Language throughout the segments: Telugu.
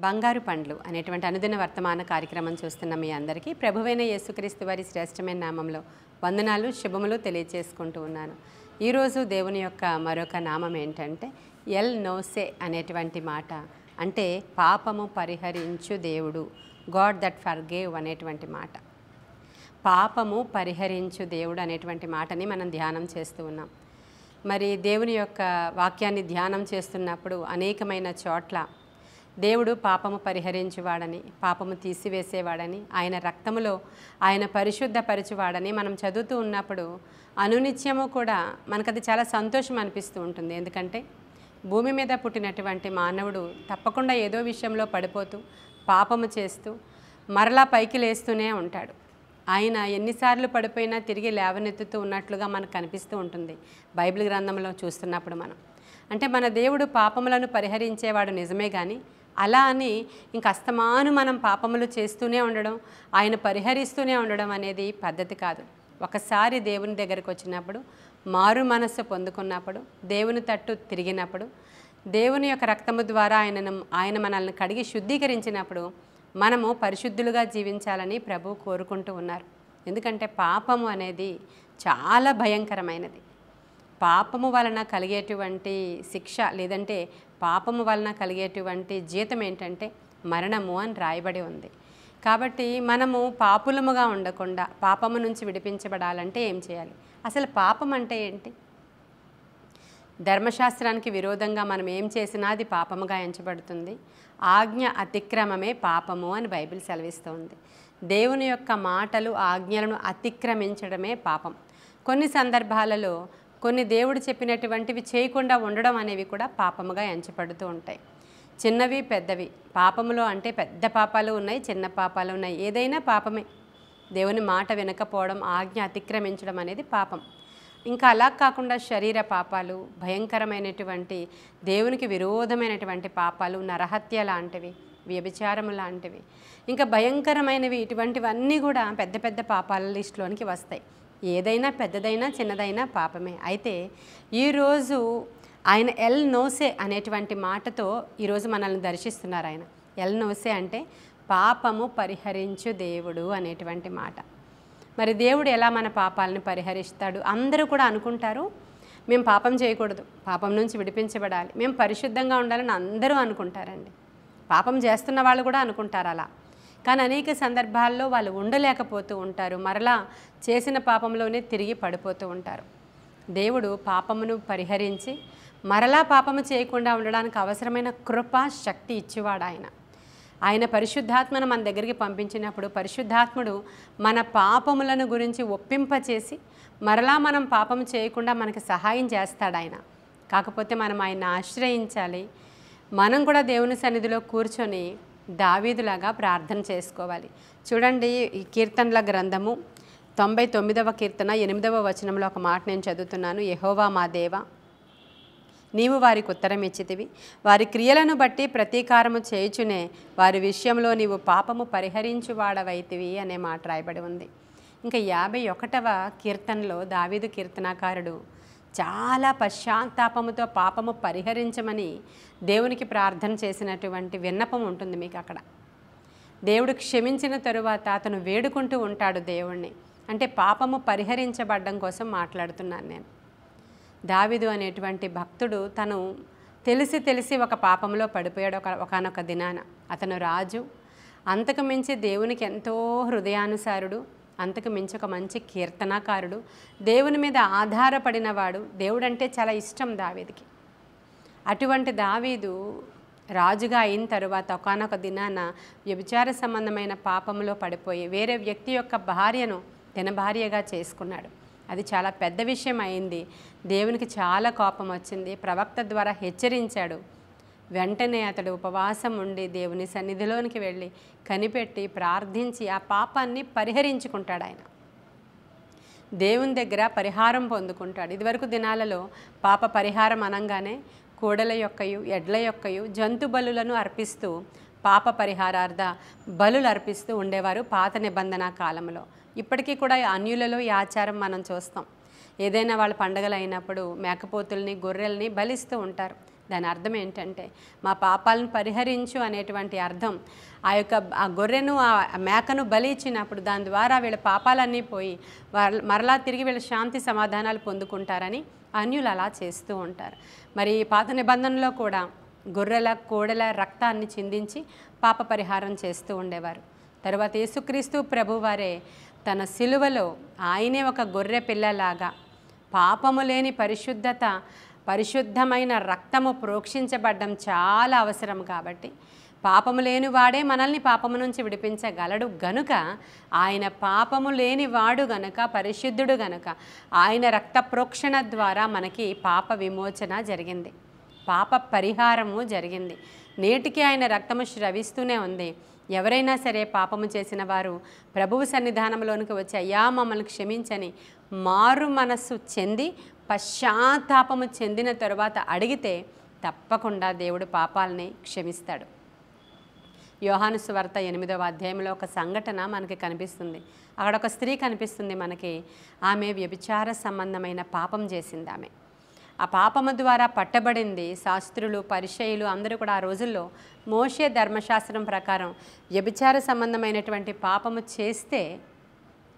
బంగారు పండ్లు అనేటువంటి అనుదిన వర్తమాన కార్యక్రమం చూస్తున్న మీ అందరికీ ప్రభువైన యేసుక్రీస్తు వారి శ్రేష్టమైన నామంలో వందనాలు శుభములు తెలియజేసుకుంటూ ఉన్నాను. ఈరోజు దేవుని యొక్క మరొక నామం ఏంటంటే ఎల్ నోసే అనేటువంటి మాట, అంటే పాపము పరిహరించు దేవుడు, గాడ్ దట్ ఫర్గేవ్ అనేటువంటి మాట. పాపము పరిహరించు దేవుడు అనేటువంటి మాటని మనం ధ్యానం చేస్తూ ఉన్నాం. మరి దేవుని యొక్క వాక్యాన్ని ధ్యానం చేస్తున్నప్పుడు అనేకమైన చోట్ల దేవుడు పాపము పరిహరించువాడని, పాపము తీసివేసేవాడని, ఆయన రక్తములో ఆయన పరిశుద్ధపరచువాడని మనం చదువుతూ ఉన్నప్పుడు అనునిత్యము కూడా మనకది చాలా సంతోషం అనిపిస్తూ ఉంటుంది. ఎందుకంటే భూమి మీద పుట్టినటువంటి మానవుడు తప్పకుండా ఏదో విషయంలో పడిపోతూ పాపము చేస్తూ మరలా పైకి లేస్తూనే ఉంటాడు. ఆయన ఎన్నిసార్లు పడిపోయినా తిరిగి లేవనెత్తుతూ ఉన్నట్లుగా మనకు కనిపిస్తూ ఉంటుంది బైబిల్ గ్రంథంలో చూస్తున్నప్పుడు మనం. అంటే మన దేవుడు పాపములను పరిహరించేవాడు నిజమే, కానీ అలా అని ఇంక అస్తమాను మనం పాపములు చేస్తూనే ఉండడం, ఆయన పరిహరిస్తూనే ఉండడం అనేది పద్ధతి కాదు. ఒకసారి దేవుని దగ్గరికి వచ్చినప్పుడు, మారు మనస్సు పొందుకున్నప్పుడు, దేవుని తట్టు తిరిగినప్పుడు, దేవుని యొక్క రక్తము ద్వారా ఆయన మనల్ని కడిగి శుద్ధీకరించినప్పుడు మనము పరిశుద్ధులుగా జీవించాలని ప్రభు కోరుకుంటూ ఉన్నారు. ఎందుకంటే పాపము అనేది చాలా భయంకరమైనది. పాపము వలన కలిగేటువంటి శిక్ష, లేదంటే పాపము వలన కలిగేటువంటి జీతం ఏంటంటే మరణము అని రాయబడి ఉంది. కాబట్టి మనము పాపులముగా ఉండకుండా పాపము నుంచి విడిపించబడాలంటే ఏం చేయాలి? అసలు పాపం అంటే ఏంటి? ధర్మశాస్త్రానికి విరోధంగా మనం ఏం చేసినా అది పాపముగా ఎంచబడుతుంది. ఆజ్ఞ అతిక్రమమే పాపము అని బైబిల్ సెలవిస్తుంది. దేవుని యొక్క మాటలు, ఆజ్ఞలను అతిక్రమించడమే పాపం. కొన్ని సందర్భాలలో కొన్ని దేవుడు చెప్పినటువంటివి చేయకుండా ఉండడం అనేవి కూడా పాపముగా ఎంచబడుతూ ఉంటాయి. చిన్నవి పెద్దవి పాపములో, అంటే పెద్ద పాపాలు ఉన్నాయి, చిన్న పాపాలు ఉన్నాయి. ఏదైనా పాపమే. దేవుని మాట వినకపోవడం, ఆజ్ఞ అతిక్రమించడం అనేది పాపం. ఇంకా అలా కాకుండా శరీర పాపాలు, భయంకరమైనటువంటి దేవునికి విరోధమైనటువంటి పాపాలు, నరహత్య లాంటివి, వ్యభిచారము లాంటివి, ఇంకా భయంకరమైనవి, ఇటువంటివన్నీ కూడా పెద్ద పెద్ద పాపాల లిస్టులోనికి వస్తాయి. ఏదైనా పెద్దదైనా చిన్నదైనా పాపమే. అయితే ఈరోజు ఆయన ఎల్ నోసే అనేటువంటి మాటతో ఈరోజు మనల్ని దర్శిస్తున్నారు. ఆయన ఎల్ నోసే అంటే పాపము పరిహరించు దేవుడు అనేటువంటి మాట. మరి దేవుడు ఎలా మన పాపాలను పరిహరిస్తాడు? అందరూ కూడా అనుకుంటారు మేము పాపం చేయకూడదు, పాపం నుంచి విడిపించబడాలి, మేము పరిశుద్ధంగా ఉండాలని అందరూ అనుకుంటారండి. పాపం చేస్తున్న వాళ్ళు కూడా అనుకుంటారు అలా. కానీ అనేక సందర్భాల్లో వాళ్ళు ఉండలేకపోతూ ఉంటారు, మరలా చేసిన పాపంలోనే తిరిగి పడిపోతూ ఉంటారు. దేవుడు పాపమును పరిహరించి మరలా పాపము చేయకుండా ఉండడానికి అవసరమైన కృప, శక్తి ఇచ్చేవాడు ఆయన. ఆయన పరిశుద్ధాత్మను మన దగ్గరికి పంపించినప్పుడు పరిశుద్ధాత్ముడు మన పాపములను గురించి ఒప్పింపచేసి మరలా మనం పాపం చేయకుండా మనకి సహాయం చేస్తాడు ఆయన. కాకపోతే మనం ఆయన ఆశ్రయించాలి. మనం కూడా దేవుని సన్నిధిలో కూర్చొని దావీదులాగా ప్రార్థన చేసుకోవాలి. చూడండి, ఈ కీర్తనల గ్రంథము 99వ కీర్తన 8వ వచనంలో ఒక మాట నేను చదువుతున్నాను. యెహోవా మా దేవా, నీవు వారికి ఉత్తరం ఇచ్చితివి, వారి క్రియలను బట్టి ప్రతీకారము చేయుచునే వారి విషయంలో నీవు పాపము పరిహరించువాడవైతివి అనే మాట రాయబడి ఉంది. ఇంకా 51వ కీర్తనలో దావీదు కీర్తనాకారుడు చాలా పశ్చాత్తాపముతో పాపము పరిహరించమని దేవునికి ప్రార్థన చేసినటువంటి విన్నపం ఉంటుంది మీకు అక్కడ. దేవుడు క్షమించిన తరువాత అతను వేడుకుంటూ ఉంటాడు దేవుణ్ణి. అంటే పాపము పరిహరించబడ్డం కోసం మాట్లాడుతున్నాను నేను. దావీదు అనేటువంటి భక్తుడు తను తెలిసి ఒక పాపంలో పడిపోయాడు ఒకానొక దినాన. అతను రాజు, అంతకు మించి దేవునికి ఎంతో హృదయానుసారుడు, అంతకు మించి ఒక మంచి కీర్తనాకారుడు, దేవుని మీద ఆధారపడినవాడు. దేవుడు అంటే చాలా ఇష్టం దావీదుకి. అటువంటి దావీదు రాజుగా అయిన తరువాత ఒకానొక దినాన వ్యభిచార సంబంధమైన పాపంలో పడిపోయి వేరే వ్యక్తి యొక్క భార్యను తన భార్యగా చేసుకున్నాడు. అది చాలా పెద్ద విషయం అయింది. దేవునికి చాలా కోపం వచ్చింది. ప్రవక్త ద్వారా హెచ్చరించాడు. వెంటనే అతడు ఉపవాసం ఉండి దేవుని సన్నిధిలోనికి వెళ్ళి కనిపెట్టి ప్రార్థించి ఆ పాపాన్ని పరిహరించుకుంటాడు. ఆయన దేవుని దగ్గర పరిహారం పొందుకుంటాడు. ఇదివరకు దినాలలో పాప పరిహారం అనగానే కోడల యొక్కయు ఎడ్ల యొక్కయు జంతు బలులను అర్పిస్తూ పాప పరిహారార్థ బలులు అర్పిస్తూ ఉండేవారు పాత నిబంధన కాలంలో. ఇప్పటికీ కూడా అన్యులలో ఈ ఆచారం మనం చూస్తాం. ఏదైనా వాళ్ళ పండగలు అయినప్పుడు మేకపోతుల్ని, గొర్రెల్ని బలిస్తూ ఉంటారు. దాని అర్థం ఏంటంటే మా పాపాలను పరిహరించు అనేటువంటి అర్థం. ఆ గొర్రెను ఆ మేకను బలి ఇచ్చినప్పుడు దాని ద్వారా వీళ్ళ పాపాలన్నీ పోయి మరలా తిరిగి వీళ్ళ శాంతి సమాధానాలు పొందుకుంటారని అన్యులు అలా చేస్తూ ఉంటారు. మరి పాత నిబంధనలో కూడా గొర్రెల కోడెల రక్తాన్ని చిందించి పాప పరిహారం చేస్తూ ఉండేవారు. తర్వాత యేసుక్రీస్తు ప్రభువారే తన సిలువలో ఆయనే ఒక గొర్రె పిల్లలాగా పాపము లేని పరిశుద్ధమైన రక్తము ప్రోక్షించబడ్డం చాలా అవసరం. కాబట్టి పాపము లేని వాడే మనల్ని పాపము నుంచి విడిపించగలడు గనుక ఆయన పాపము లేని వాడు గనుక పరిశుద్ధుడు గనుక ఆయన రక్త ప్రోక్షణ ద్వారా మనకి పాప విమోచన జరిగింది, పాప పరిహారము జరిగింది. నేటికి ఆయన రక్తము స్రవిస్తూనే ఉంది. ఎవరైనా సరే పాపము చేసిన వారు ప్రభువు సన్నిధానంలోనికి వచ్చి అయ్యా మమ్మల్ని క్షమించని మారు మనస్సు చెంది పశ్చాత్తాపము చెందిన తరువాత అడిగితే తప్పకుండా దేవుడు పాపాలని క్షమిస్తాడు. యోహాను సువార్త 8వ అధ్యాయంలో ఒక సంఘటన మనకి కనిపిస్తుంది. అక్కడ ఒక స్త్రీ కనిపిస్తుంది మనకి. ఆమె వ్యభిచార సంబంధమైన పాపం చేసింది. ఆ పాపము ద్వారా పట్టబడింది. శాస్త్రులు పరిచయులు అందరూ కూడా ఆ రోజుల్లో మోషే ధర్మశాస్త్రం ప్రకారం వ్యభిచార సంబంధమైనటువంటి పాపము చేస్తే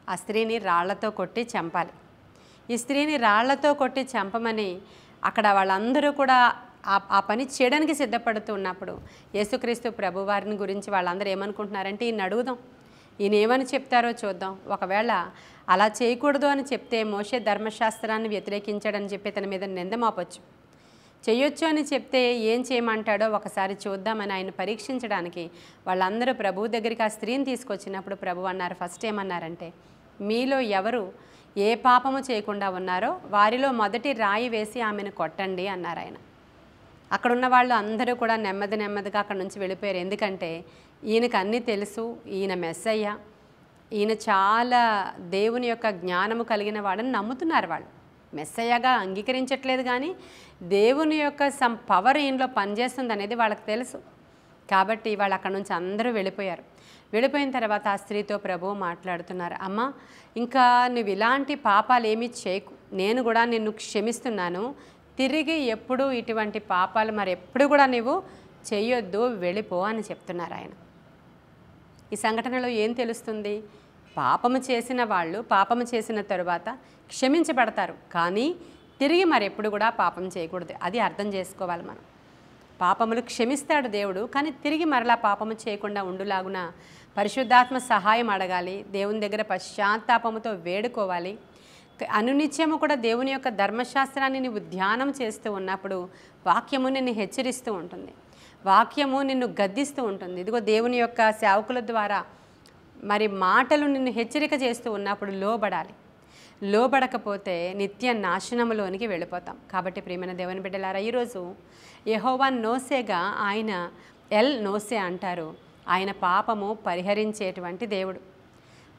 ఆ స్త్రీని రాళ్లతో కొట్టి చంపాలి. ఈ స్త్రీని రాళ్లతో కొట్టి చంపమని అక్కడ వాళ్ళందరూ కూడా ఆ పని చేయడానికి సిద్ధపడుతున్నప్పుడు యేసుక్రీస్తు ప్రభువారిని గురించి వాళ్ళందరూ ఏమనుకుంటున్నారంటే ఈయన అడుగుదాం, ఈయన ఏమని చెప్తారో చూద్దాం. ఒకవేళ అలా చేయకూడదు అని చెప్తే మోషే ధర్మశాస్త్రాన్ని వ్యతిరేకించాడని చెప్పి తన మీద నింద మోపొచ్చు. చేయొచ్చు అని చెప్తే ఏం చేయమంటాడో ఒకసారి చూద్దామని ఆయన పరీక్షించడానికి వాళ్ళందరూ ప్రభువు దగ్గరికి ఆ స్త్రీని తీసుకొచ్చినప్పుడు ప్రభు అన్నారు, ఫస్ట్ ఏమన్నారంటే మీలో ఎవరు ఏ పాపము చేయకుండా ఉన్నారో వారిలో మొదటి రాయి వేసి ఆమెను కొట్టండి అన్నారు ఆయన. అక్కడున్న వాళ్ళు అందరూ కూడా నెమ్మదిగా అక్కడ నుంచి వెళ్ళిపోయారు. ఎందుకంటే ఈయనకు అన్నీ తెలుసు, ఈయన మెస్సయ్య, ఈయన చాలా దేవుని యొక్క జ్ఞానము కలిగిన వాడని నమ్ముతున్నారు. వాళ్ళు మెస్సయ్యగా అంగీకరించట్లేదు, కానీ దేవుని యొక్క పవర్ ఈయనలో పనిచేస్తుంది అనేది వాళ్ళకి తెలుసు. కాబట్టి వాళ్ళు అక్కడ నుంచి అందరూ వెళ్ళిపోయారు. వెళ్ళిపోయిన తర్వాత ఆ స్త్రీతో ప్రభువు మాట్లాడుతున్నారు, అమ్మ ఇంకా నువ్వు ఇలాంటి పాపాలు ఏమీ చేయకు, నేను కూడా నిన్ను క్షమిస్తున్నాను, తిరిగి ఎప్పుడు ఇటువంటి పాపాలు మరి ఎప్పుడు కూడా నువ్వు చెయ్యొద్దు, వెళ్ళిపో అని చెప్తున్నారు ఆయన. ఈ సంఘటనలో ఏం తెలుస్తుంది? పాపము చేసిన వాళ్ళు పాపము చేసిన తరువాత క్షమించబడతారు, కానీ తిరిగి మరెప్పుడు కూడా పాపం చేయకూడదు. అది అర్థం చేసుకోవాలి మనం. పాపములు క్షమిస్తాడు దేవుడు, కానీ తిరిగి మరలా పాపము చేయకుండా ఉండులాగున పరిశుద్ధాత్మ సహాయం అడగాలి, దేవుని దగ్గర పశ్చాత్తాపముతో వేడుకోవాలి. అనునిత్యము కూడా దేవుని యొక్క ధర్మశాస్త్రాన్ని నువ్వు ధ్యానం చేస్తూ ఉన్నప్పుడు వాక్యము నిన్ను హెచ్చరిస్తూ ఉంటుంది, వాక్యము నిన్ను గద్దిస్తూ ఉంటుంది. ఇదిగో దేవుని యొక్క సేవకుల ద్వారా మరి మాటలు నిన్ను హెచ్చరిక చేస్తూ ఉన్నప్పుడు లోబడాలి. లోబడకపోతే నిత్య నాశనములోనికి వెళ్ళిపోతాం. కాబట్టి ప్రియమైన దేవుని బిడ్డలారా, ఈరోజు యెహోవా నోసేగా ఆయన ఎల్ నోసే అంటారు. ఆయన పాపము పరిహరించేటువంటి దేవుడు.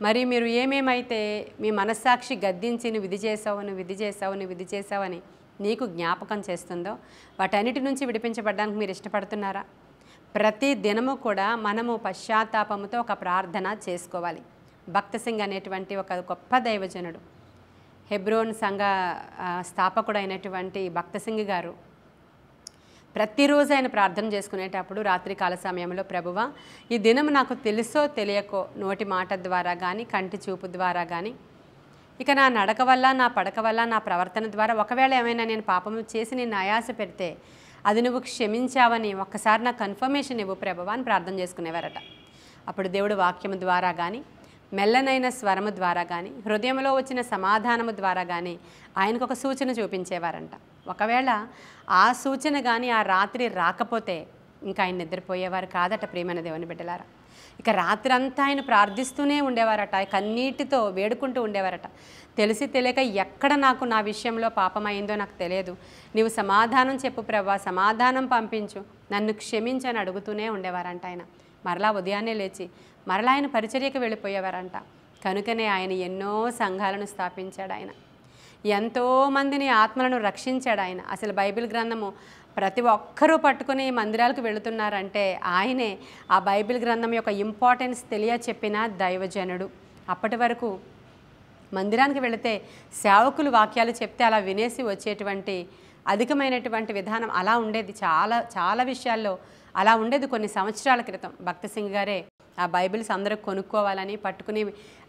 మరి మీరు ఏమేమైతే మీ మనస్సాక్షి గద్దించి నువ్వు విధి చేసావని నీకు జ్ఞాపకం చేస్తుందో వాటన్నిటి నుంచి విడిపించబడడానికి మీరు ఇష్టపడుతున్నారా? ప్రతి దినము కూడా మనము పశ్చాత్తాపముతో ఒక ప్రార్థన చేసుకోవాలి. భక్త సింగ్ అనేటువంటి ఒక గొప్ప దైవజనుడు, హెబ్రోన్ సంఘ స్థాపకుడు అయినటువంటి భక్త సింగ్ గారు ప్రతిరోజు ఆయన ప్రార్థన చేసుకునేటప్పుడు రాత్రికాల సమయంలో ప్రభువా, ఈ దినం నాకు తెలుసో తెలియకో నోటి మాట ద్వారా కానీ కంటి చూపు ద్వారా కానీ ఇక నా నడక వల్ల నా పడక వల్ల నా ప్రవర్తన ద్వారా ఒకవేళ ఏమైనా నేను పాపము చేసి నిన్ను ఆయాస పెడితే అది నువ్వు క్షమించావని ఒక్కసారి నాకు కన్ఫర్మేషన్ ఇవ్వు ప్రభువా అని ప్రార్థన చేసుకునేవారట. అప్పుడు దేవుడు వాక్యము ద్వారా కానీ మెల్లనైన స్వరము ద్వారా కానీ హృదయంలో వచ్చిన సమాధానము ద్వారా కానీ ఆయనకు ఒక సూచన చూపించేవారంట. ఒకవేళ ఆ సూచన కానీ ఆ రాత్రి రాకపోతే ఇంకా ఆయన నిద్రపోయేవారు కాదట. ప్రియమైన దేవుని బిడ్డలారా, ఇక రాత్రి అంతా ఆయన ప్రార్థిస్తూనే ఉండేవారట, కన్నీటితో వేడుకుంటూ ఉండేవారట. తెలిసి తెలియక ఎక్కడ నాకు నా విషయంలో పాపమైందో నాకు తెలియదు, నీవు సమాధానం చెప్పు ప్రభువా, సమాధానం పంపించు, నన్ను క్షమించు అని అడుగుతూనే ఉండేవారంట ఆయన. మరలా ఉదయాన్నే లేచి మరలా ఆయన పరిచర్యకు వెళ్ళిపోయేవారంట. కనుకనే ఆయన ఎన్నో సంఘాలను స్థాపించాడు. ఆయన ఎంతోమందిని ఆత్మలను రక్షించాడు. ఆయన అసలు బైబిల్ గ్రంథము ప్రతి ఒక్కరూ పట్టుకుని మందిరాలకు వెళుతున్నారంటే ఆయనే ఆ బైబిల్ గ్రంథం యొక్క ఇంపార్టెన్స్ తెలియచెప్పిన దైవజనుడు. అప్పటి వరకు మందిరానికి వెళితే సేవకులు వాక్యాలు చెప్తే అలా వినేసి వచ్చేటువంటి అధికమైనటువంటి విధానం అలా ఉండేది. చాలా చాలా విషయాల్లో అలా ఉండేది కొన్ని సంవత్సరాల క్రితం. భక్త సింగ్ గారే ఆ బైబిల్స్ అందరూ కొనుక్కోవాలని, పట్టుకుని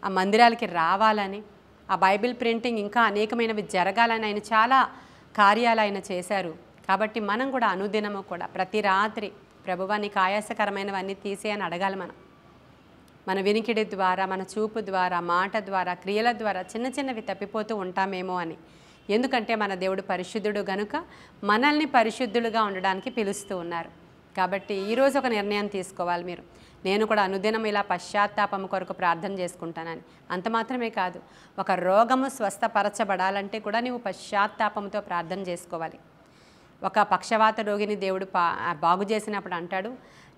ఆ మందిరాలకి రావాలని, ఆ బైబిల్ ప్రింటింగ్ ఇంకా అనేకమైనవి జరగాలని ఆయన చాలా కార్యాలు ఆయన చేశారు. కాబట్టి మనం కూడా అనుదినము కూడా ప్రతి రాత్రి ప్రభువా నీకు ఆయాసకరమైనవన్నీ తీసే అని అడగాలి. మన వినికిడి ద్వారా, మన చూపు ద్వారా, మాట ద్వారా, క్రియల ద్వారా చిన్న చిన్నవి తప్పిపోతూ ఉంటామేమో అని. ఎందుకంటే మన దేవుడు పరిశుద్ధుడు గనుక మనల్ని పరిశుద్ధులుగా ఉండడానికి పిలుస్తూ ఉన్నారు. కాబట్టి ఈరోజు ఒక నిర్ణయం తీసుకోవాలి మీరు. నేను కూడా అనుదినం ఇలా పశ్చాత్తాపం కొరకు ప్రార్థన చేసుకుంటానని. అంత మాత్రమే కాదు, ఒక రోగము స్వస్థపరచబడాలంటే కూడా నీవు పశ్చాత్తాపంతో ప్రార్థన చేసుకోవాలి. ఒక పక్షవాత రోగిని దేవుడు బాగు చేసినప్పుడు అంటాడు,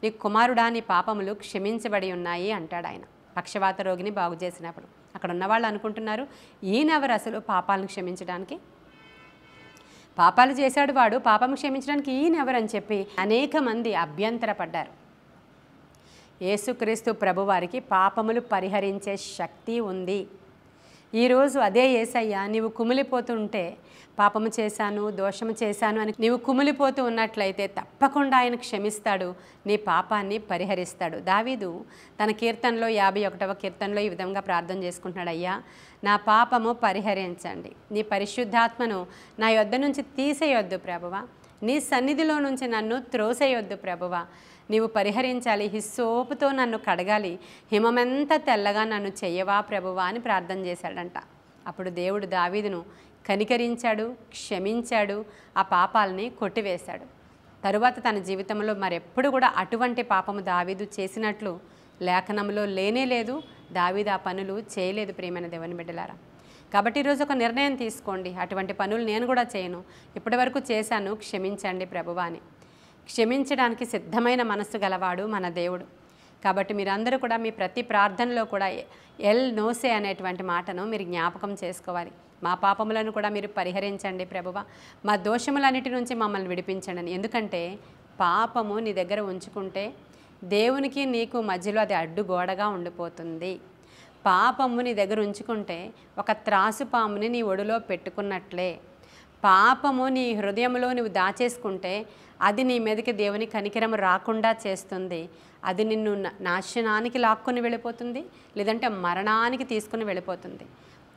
నీ కుమారుడా నీ పాపములు క్షమించబడి ఉన్నాయి అంటాడు ఆయన. పక్షవాత రోగిని బాగు చేసినప్పుడు అక్కడ ఉన్నవాళ్ళు అనుకుంటున్నారు, ఈయనెవరు అసలు పాపాలను క్షమించడానికి? పాపాలు చేశాడు వాడు, పాపం క్షమించడానికి ఈయనెవరు అని చెప్పి అనేక మంది అభ్యంతరపడ్డారు. యేసుక్రీస్తు ప్రభువారికి పాపములు పరిహరించే శక్తి ఉంది. ఈరోజు అదే యేసయ్య నీవు కుమిలిపోతుంటే, పాపము చేశాను, దోషము చేశాను అని నీవు కుమిలిపోతూ ఉన్నట్లయితే తప్పకుండా ఆయన క్షమిస్తాడు, నీ పాపాన్ని పరిహరిస్తాడు. దావీదు తన కీర్తనలో 51వ కీర్తనలో ఈ విధంగా ప్రార్థన చేసుకుంటున్నాడు, అయ్యా నా పాపము పరిహరించండి, నీ పరిశుద్ధాత్మను నా యొద్ద నుంచి తీసేయొద్దు ప్రభువా, నీ సన్నిధిలో నుంచి నన్ను త్రోసేయొద్దు ప్రభువా, నీవు పరిహరించాలి, హిస్సోపుతో నన్ను కడగాలి, హిమమెంత తెల్లగా నన్ను చెయ్యవా ప్రభువా అని ప్రార్థన చేశాడంట. అప్పుడు దేవుడు దావీదును కనికరించాడు, క్షమించాడు, ఆ పాపాలని కొట్టివేశాడు. తరువాత తన జీవితంలో మరెప్పుడు కూడా అటువంటి పాపము దావీదు చేసినట్లు లేఖనంలో లేనే లేదు. దావీదు ఆ పనులు చేయలేదు. ప్రియమైన దేవుని బిడ్డలారా, కాబట్టి ఈరోజు ఒక నిర్ణయం తీసుకోండి, అటువంటి పనులు నేను కూడా చేయను, ఇప్పటివరకు చేశాను, క్షమించండి ప్రభువా అని. క్షమించడానికి సిద్ధమైన మనస్సు గలవాడు మన దేవుడు. కాబట్టి మీరందరూ కూడా మీ ప్రతి ప్రార్థనలో కూడా ఎల్ నోసే అనేటువంటి మాటను మీరు జ్ఞాపకం చేసుకోవాలి. మా పాపములను కూడా మీరు పరిహరించండి ప్రభువా, మా దోషములన్నిటి నుంచి మమ్మల్ని విడిపించండి. ఎందుకంటే పాపము నీ దగ్గర ఉంచుకుంటే దేవునికి నీకు మధ్యలో అది అడ్డుగోడగా ఉండిపోతుంది. పాపము నీ దగ్గర ఉంచుకుంటే ఒక త్రాసుపాముని నీ ఒడిలో పెట్టుకున్నట్లే. పాపము నీ హృదయంలో నువ్వు దాచేసుకుంటే అది నీ మీదకి దేవుని కనికరం రాకుండా చేస్తుంది. అది నిన్ను నాశనానికి లాక్కొని వెళ్ళిపోతుంది, లేదంటే మరణానికి తీసుకుని వెళ్ళిపోతుంది.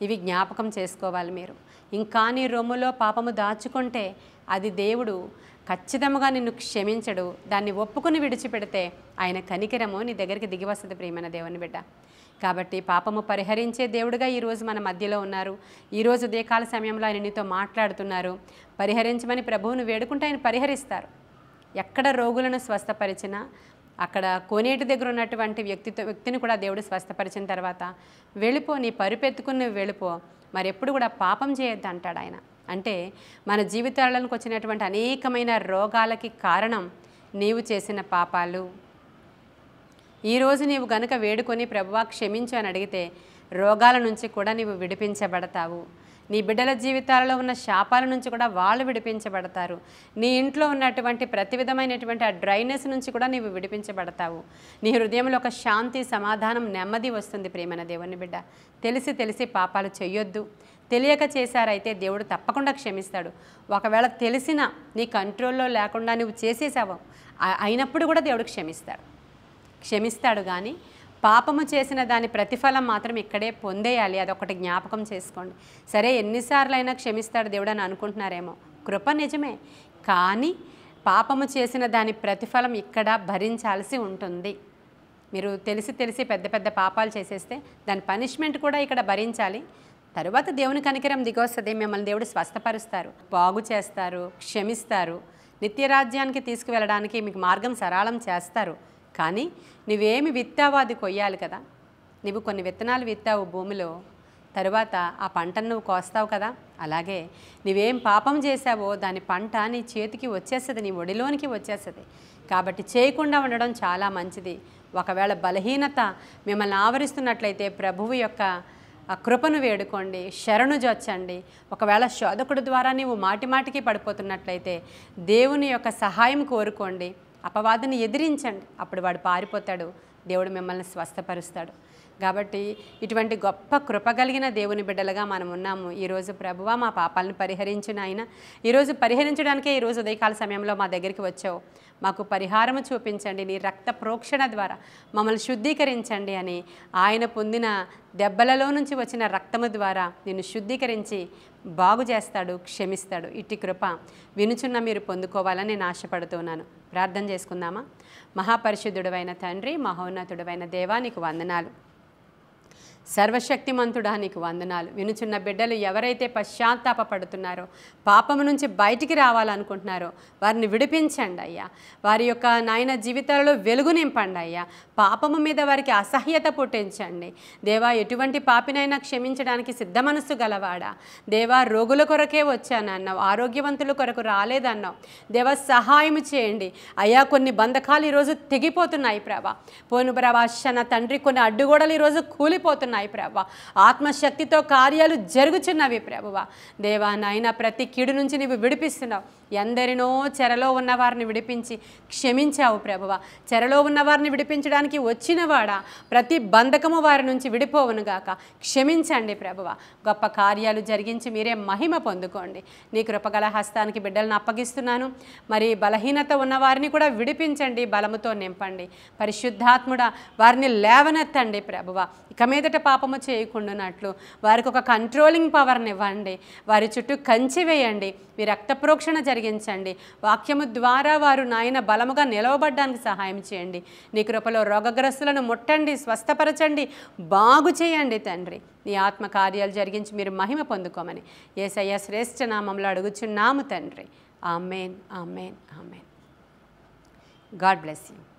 ఇవి జ్ఞాపకం చేసుకోవాలి మీరు. ఇంకా నీ రొమ్ములో పాపము దాచుకుంటే అది దేవుడు ఖచ్చితంగా నిన్ను క్షమించడు. దాన్ని ఒప్పుకుని విడిచిపెడితే ఆయన కనికరము నీ దగ్గరికి దిగి వస్తుంది ప్రియమైన దేవుని బిడ్డ. కాబట్టి పాపము పరిహరించే దేవుడుగా ఈరోజు మన మధ్యలో ఉన్నారు. ఈరోజు ఉదయకాల సమయంలో ఆయన నీతో మాట్లాడుతున్నారు. పరిహరించమని ప్రభువును వేడుకుంటే ఆయన పరిహరిస్తారు. ఎక్కడ రోగులను స్వస్థపరిచినా అక్కడ కోనేటి దగ్గర ఉన్నటువంటి వ్యక్తిని కూడా దేవుడు స్వస్థపరిచిన తర్వాత వెళ్ళిపో, నీ పరుపెత్తుకుని వెళ్ళిపో, మరి ఎప్పుడు కూడా పాపం చేయొద్దు అంటాడు ఆయన. అంటే మన జీవితాలకు వచ్చినటువంటి అనేకమైన రోగాలకి కారణం నీవు చేసిన పాపాలు. ఈరోజు నీవు గనుక వేడుకొని ప్రభువా క్షమించు అని అడిగితే రోగాల నుంచి కూడా నీవు విడిపించబడతావు. నీ బిడ్డల జీవితాలలో ఉన్న శాపాల నుంచి కూడా వాళ్ళు విడిపించబడతారు. నీ ఇంట్లో ఉన్నటువంటి ప్రతి విధమైనటువంటి ఆ డ్రైనెస్ నుంచి కూడా నీవు విడిపించబడతావు. నీ హృదయంలో ఒక శాంతి, సమాధానం, నెమ్మది వస్తుంది ప్రియమైన దేవుని బిడ్డ. తెలిసి పాపాలు చెయ్యొద్దు. తెలియక చేశారైతే దేవుడు తప్పకుండా క్షమిస్తాడు. ఒకవేళ తెలిసినా నీ కంట్రోల్లో లేకుండా నువ్వు చేసేసావు అయినప్పుడు కూడా దేవుడు క్షమిస్తాడు కానీ పాపము చేసిన దాని ప్రతిఫలం మాత్రం ఇక్కడే పొందేయాలి. అదొకటి జ్ఞాపకం చేసుకోండి. సరే ఎన్నిసార్లు అయినా క్షమిస్తాడు దేవుడు అని అనుకుంటున్నారేమో, కృప నిజమే, కానీ పాపము చేసిన దాని ప్రతిఫలం ఇక్కడ భరించాల్సి ఉంటుంది. మీరు తెలిసి పెద్ద పెద్ద పాపాలు చేసేస్తే దాని పనిష్మెంట్ కూడా ఇక్కడ భరించాలి. తరువాత దేవుని కనికరం దిగొస్తుంది. మిమ్మల్ని దేవుడు స్వస్థపరుస్తారు, బాగు చేస్తారు, క్షమిస్తారు, నిత్యరాజ్యానికి తీసుకువెళ్ళడానికి మీకు మార్గం సరళం చేస్తారు. కానీ నువ్వేమి విత్తావో అది కొయ్యాలి కదా. నువ్వు కొన్ని విత్తనాలు విత్తావు భూమిలో, తరువాత ఆ పంటను నువ్వు కోస్తావు కదా. అలాగే నువ్వేం పాపం చేసావో దాని పంట నీ చేతికి వచ్చేస్తుంది, నీ ఒడిలోనికి వచ్చేస్తుంది. కాబట్టి చేయకుండా ఉండడం చాలా మంచిది. ఒకవేళ బలహీనత మిమ్మల్ని ఆవరిస్తున్నట్లయితే ప్రభువు యొక్క కృపను వేడుకోండి, శరణు జొచ్చండి. ఒకవేళ శోధకుడు ద్వారా నీవు మాటిమాటికి పడిపోతున్నట్లయితే దేవుని యొక్క సహాయం కోరుకోండి, అపవాదిని ఎదిరించండి. అప్పుడు వాడు పారిపోతాడు, దేవుడు మిమ్మల్ని స్వస్థపరుస్తాడు. కాబట్టి ఇటువంటి గొప్ప కృప కలిగిన దేవుని బిడ్డలుగా మనం ఉన్నాము. ఈరోజు ప్రభువా మా పాపాలను పరిహరించిన ఆయన, ఈరోజు పరిహరించడానికే ఈరోజు ఉదయకాల సమయంలో మా దగ్గరికి వచ్చావు. మాకు పరిహారము చూపించండి, నీ రక్త ప్రోక్షణ ద్వారా మమ్మల్ని శుద్ధీకరించండి అని ఆయన పొందిన దెబ్బలలో నుంచి వచ్చిన రక్తము ద్వారా నిన్ను శుద్ధీకరించి బాగు చేస్తాడు, క్షమిస్తాడు. ఇట్టి కృప వినుచున్న మీరు పొందుకోవాలని నేను ఆశపడుతున్నాను. ప్రార్థన చేసుకుందామా? మహాపరిశుద్ధుడవైన తండ్రి, మహోన్నతుడవైన దేవా, నీకు వందనాలు. సర్వశక్తిమంతుడా, నీకు వందనాలు. వినుచున్న బిడ్డలు ఎవరైతే పశ్చాత్తాపడుతున్నారో, పాపము నుంచి బయటికి రావాలనుకుంటున్నారో వారిని విడిపించండి అయ్యా. వారి యొక్క నాయన జీవితాలలో వెలుగు నింపండి అయ్యా. పాపము మీద వారికి అసహ్యత పుట్టించండి దేవా. ఎటువంటి పాపినైనా క్షమించడానికి సిద్ధ మనస్సు గలవాడా దేవా. రోగుల కొరకే వచ్చానన్నావు, ఆరోగ్యవంతుల కొరకు రాలేదన్నావు దేవా. సహాయం చేయండి అయ్యా. కొన్ని బంధకాలు ఈరోజు తెగిపోతున్నాయి ప్రభా. పోను ప్రభాషణ తండ్రి, కొన్ని అడ్డుగోడలు ఈరోజు కూలిపోతున్నాయి ప్రభా. ఆత్మశక్తితో కార్యాలు జరుగుచున్నవి ప్రభువా. దేవా నాయన, ప్రతి కీడు నుంచి నీవు విడిపిస్తున్నావు. ఎందరినో చెరలో ఉన్నవారిని విడిపించి క్షమించావు ప్రభువా. చెరలో ఉన్నవారిని విడిపించడానికి వచ్చినవాడా, ప్రతి బంధకము వారి నుంచి విడిపోవునుగాక. క్షమించండి ప్రభువా. గొప్ప కార్యాలు జరిగించి మీరే మహిమ పొందుకోండి. నీ కృపగల హస్తానికి బిడ్డలను అప్పగిస్తున్నాను. మరి బలహీనత ఉన్నవారిని కూడా విడిపించండి, బలముతో నింపండి. పరిశుద్ధాత్ముడా, వారిని లేవనెత్తండి ప్రభువా. ఇక మీదట పాపము చేయకుండానట్లు వారికి ఒక కంట్రోలింగ్ పవర్ని ఇవ్వండి. వారి చుట్టూ కంచి వేయండి. మీ రక్త ప్రోక్షణ జరిగించండి. వాక్యము ద్వారా వారు నాయన బలముగా నిలవబడ్డానికి సహాయం చేయండి. నీ కృపలో రోగగ్రస్తులను ముట్టండి, స్వస్థపరచండి, బాగు చేయండి తండ్రి. నీ ఆత్మ కార్యాలు జరిగించి మీరు మహిమ పొందుకోమని యేసయ్య శ్రేష్ఠ నామంలో అడుగుచున్నాము తండ్రి. ఆమేన్, ఆమేన్, ఆమేన్. God bless you.